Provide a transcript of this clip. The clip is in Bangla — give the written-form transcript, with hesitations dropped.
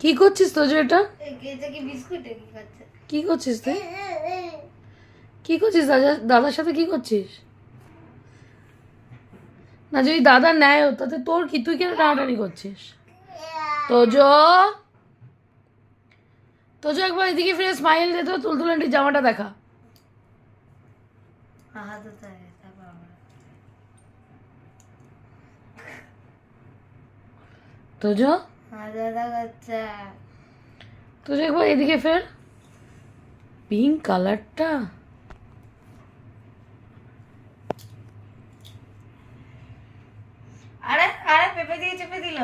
কি করছিস তোজো এটা? এটা কি বিস্কুট কি খাচ্ছে? কি করছিস তুই? কি করছিস দাদার সাথে কি করছিস? না যদি দাদা নেয় তাতে তোর কি, তুই কেন টানাটানি করছিস? তোজো তোজো একবার এদিকে ফিরে স্মাইল দে তো, তুলতুল আন্টির জামাটা দেখা। হাত ধুতে হবে, তারপর আবার। তোজো হাত ধোয়া করছে। তোজো একবার এদিকে ফের। পিঙ্ক কালারটা আরে আরে পেঁপে দিয়ে চেপে দিল।